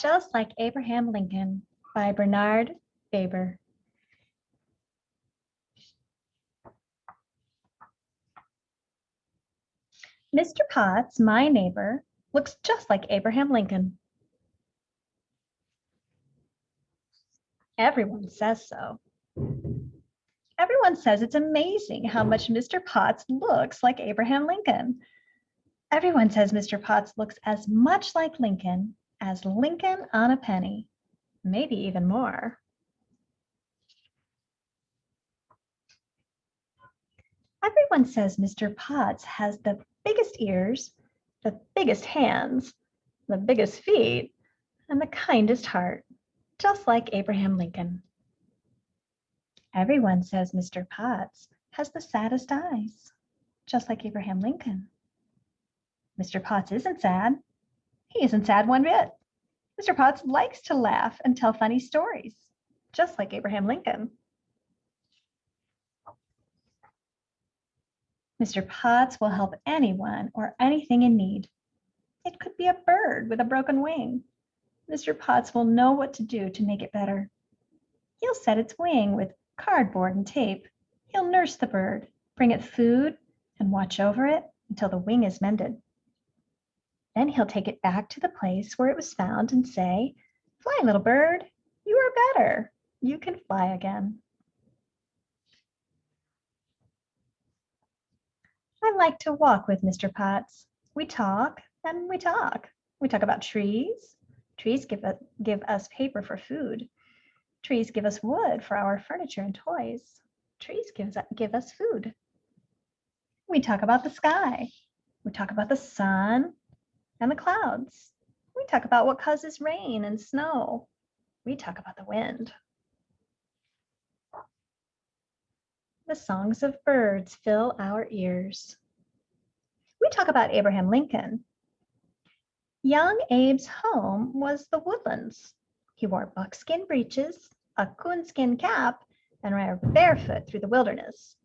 Just Like Abraham Lincoln by Bernard Waber. Mr. Potts, my neighbor, looks just like Abraham Lincoln. Everyone says so. Everyone says it's amazing how much Mr. Potts looks like Abraham Lincoln. Everyone says Mr. Potts looks as much like Lincoln as Lincoln on a penny, maybe even more. Everyone says Mr. Potts has the biggest ears, the biggest hands, the biggest feet, and the kindest heart, just like Abraham Lincoln. Everyone says Mr. Potts has the saddest eyes, just like Abraham Lincoln. Mr. Potts isn't sad. He isn't sad one bit. Mr. Potts likes to laugh and tell funny stories, just like Abraham Lincoln. Mr. Potts will help anyone or anything in need. It could be a bird with a broken wing. Mr. Potts will know what to do to make it better. He'll set its wing with cardboard and tape. He'll nurse the bird, bring it food, and watch over it until the wing is mended. Then he'll take it back to the place where it was found and say, "Fly, little bird, you are better. You can fly again." I like to walk with Mr. Potts. We talk and we talk. We talk about trees. Trees give us paper for food. Trees give us wood for our furniture and toys. Trees give us food. We talk about the sky. We talk about the sun and the clouds. We talk about what causes rain and snow. We talk about the wind. The songs of birds fill our ears. We talk about Abraham Lincoln. Young Abe's home was the woodlands. He wore buckskin breeches, a coonskin cap, and ran barefoot through the wilderness.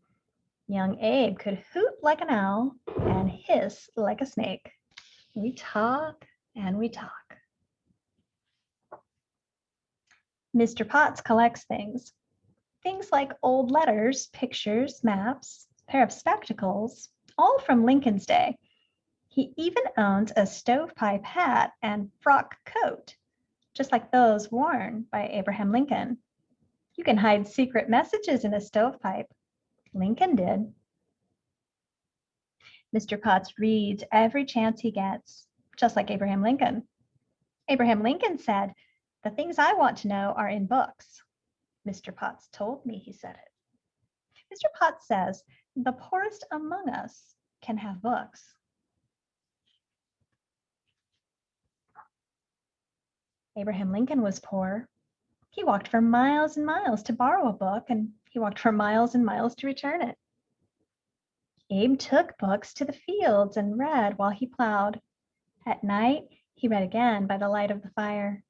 Young Abe could hoot like an owl and hiss like a snake. We talk and we talk. Mr. Potts collects things. Things like old letters, pictures, maps, a pair of spectacles, all from Lincoln's day. He even owns a stovepipe hat and frock coat, just like those worn by Abraham Lincoln. You can hide secret messages in a stovepipe. Lincoln did. Mr. Potts reads every chance he gets, just like Abraham Lincoln. Abraham Lincoln said, "The things I want to know are in books." Mr. Potts told me he said it. Mr. Potts says, "The poorest among us can have books." Abraham Lincoln was poor. He walked for miles and miles to borrow a book, and he walked for miles and miles to return it. Abe took books to the fields and read while he plowed. At night, he read again by the light of the fire.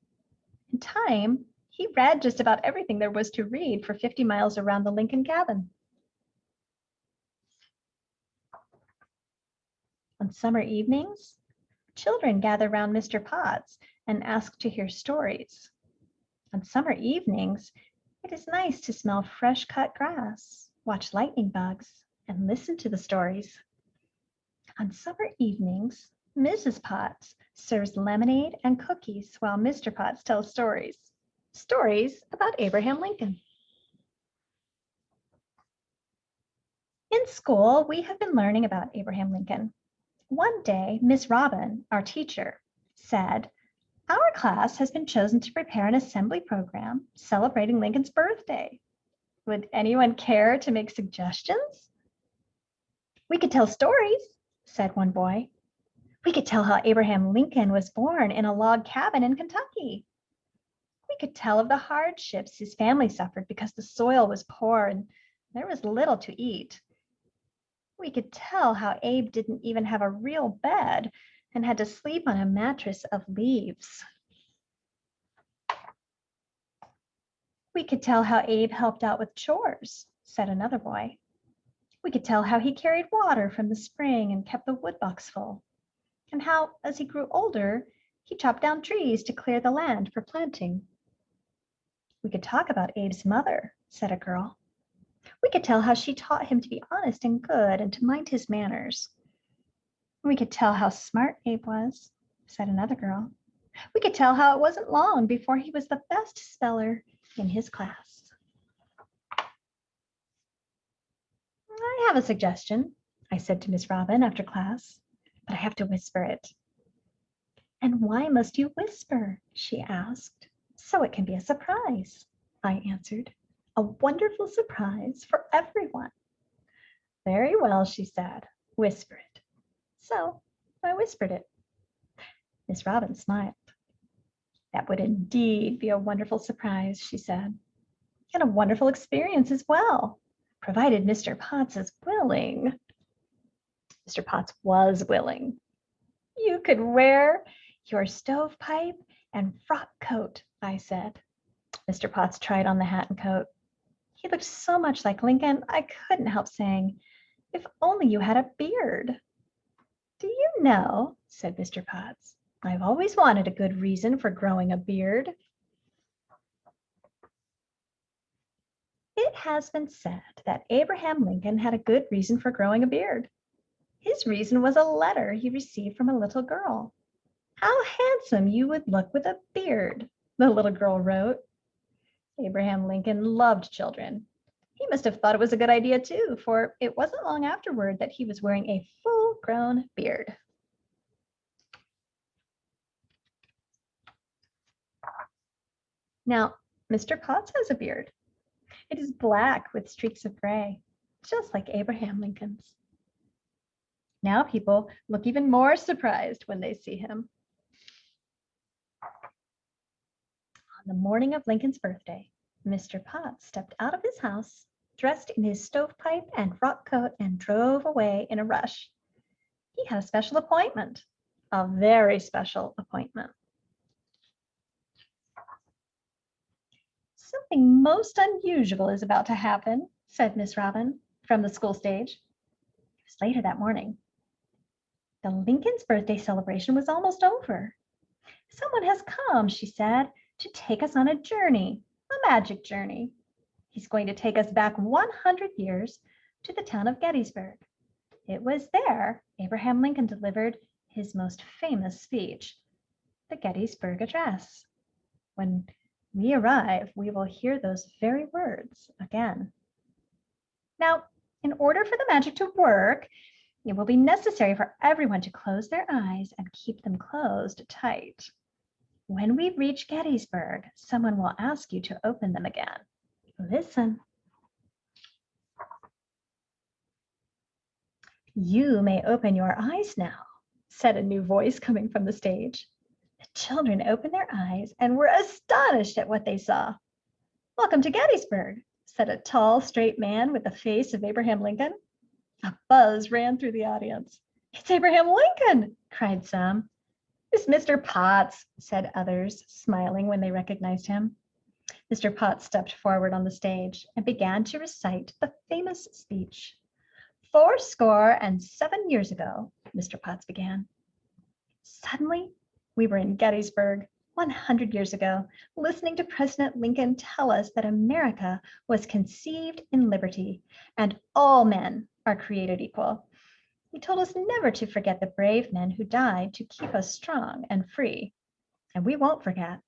In time, he read just about everything there was to read for 50 miles around the Lincoln cabin. On summer evenings, children gather around Mr. Potts and ask to hear stories. On summer evenings, it is nice to smell fresh cut grass, watch lightning bugs, and listen to the stories. On summer evenings, Mrs. Potts serves lemonade and cookies while Mr. Potts tells stories. Stories about Abraham Lincoln. In school, we have been learning about Abraham Lincoln. One day, Miss Robin, our teacher, said, "Our class has been chosen to prepare an assembly program celebrating Lincoln's birthday. Would anyone care to make suggestions?" "We could tell stories," said one boy. "We could tell how Abraham Lincoln was born in a log cabin in Kentucky. We could tell of the hardships his family suffered because the soil was poor and there was little to eat. We could tell how Abe didn't even have a real bed and had to sleep on a mattress of leaves. We could tell how Abe helped out with chores," said another boy. "We could tell how he carried water from the spring and kept the woodbox full, and how, as he grew older, He chopped down trees to clear the land for planting. We could talk about Abe's mother, said a girl. We could tell how she taught him to be honest and good and to mind his manners. We could tell how smart Abe was, said another girl. We could tell how it wasn't long before he was the best speller in his class. I have a suggestion, I said to Miss Robin after class, but I have to whisper it. And why must you whisper? She asked. So it can be a surprise, I answered. A wonderful surprise for everyone. Very well, she said. Whisper it. So I whispered it. Miss Robin smiled. That would indeed be a wonderful surprise, she said, and a wonderful experience as well, provided Mr. Potts is willing. Mr. Potts was willing. You could wear your stovepipe and frock coat, I said. Mr. Potts tried on the hat and coat. He looked so much like Lincoln, I couldn't help saying, if only you had a beard. Do you know, said Mr. Potts, I've always wanted a good reason for growing a beard. It has been said that Abraham Lincoln had a good reason for growing a beard. His reason was a letter he received from a little girl. How handsome you would look with a beard, the little girl wrote. Abraham Lincoln loved children. He must have thought it was a good idea too, for it wasn't long afterward that he was wearing a full-grown beard. Now, Mr. Potts has a beard. It is black with streaks of gray, just like Abraham Lincoln's. Now people look even more surprised when they see him. On the morning of Lincoln's birthday, Mr. Potts stepped out of his house, dressed in his stovepipe and frock coat, and drove away in a rush. He had a special appointment, a very special appointment. Something most unusual is about to happen, said Miss Robin from the school stage. It was later that morning. The Lincoln's birthday celebration was almost over. Someone has come, she said, to take us on a journey, a magic journey. He's going to take us back 100 years to the town of Gettysburg. It was there Abraham Lincoln delivered his most famous speech, the Gettysburg Address. When we arrive, we will hear those very words again. Now, in order for the magic to work, it will be necessary for everyone to close their eyes and keep them closed tight. When we reach Gettysburg, someone will ask you to open them again. Listen. You may open your eyes now, said a new voice coming from the stage. The children opened their eyes and were astonished at what they saw. Welcome to Gettysburg, said a tall, straight man with the face of Abraham Lincoln. A buzz ran through the audience. It's Abraham Lincoln, cried some. It's Mr. Potts, said others, smiling when they recognized him. Mr. Potts stepped forward on the stage and began to recite the famous speech. 77 years ago, Mr. Potts began. Suddenly, we were in Gettysburg 100 years ago, listening to President Lincoln tell us that America was conceived in liberty and all men are created equal. He told us never to forget the brave men who died to keep us strong and free. And we won't forget.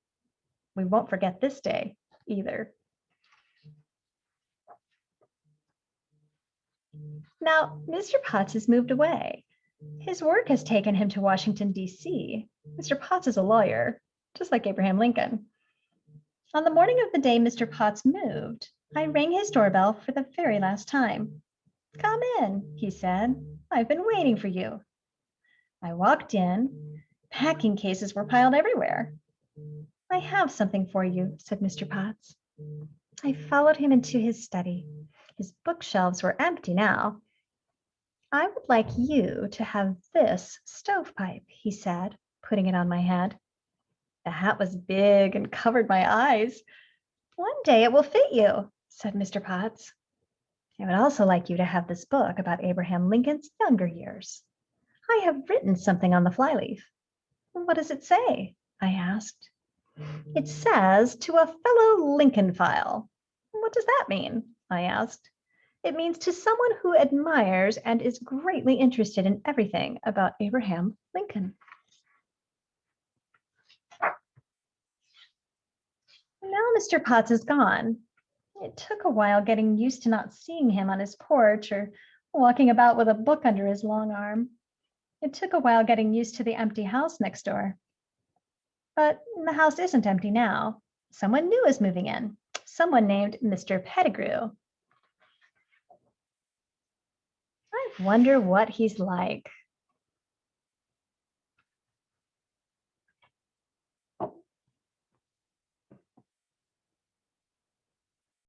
We won't forget this day either. Now, Mr. Potts has moved away. His work has taken him to Washington, D.C. Mr. Potts is a lawyer, just like Abraham Lincoln. On the morning of the day Mr. Potts moved, I rang his doorbell for the very last time. Come in, he said. I've been waiting for you. I walked in. Packing cases were piled everywhere. I have something for you, said Mr. Potts. I followed him into his study. His bookshelves were empty now. I would like you to have this stovepipe, he said, putting it on my head. The hat was big and covered my eyes. One day it will fit you, said Mr. Potts. I would also like you to have this book about Abraham Lincoln's younger years. I have written something on the flyleaf. What does it say? I asked. It says, to a fellow Lincolnophile. What does that mean? I asked. It means to someone who admires and is greatly interested in everything about Abraham Lincoln. Now Mr. Potts is gone. It took a while getting used to not seeing him on his porch or walking about with a book under his long arm. It took a while getting used to the empty house next door. But the house isn't empty now. Someone new is moving in. Someone named Mr. Pettigrew. I wonder what he's like,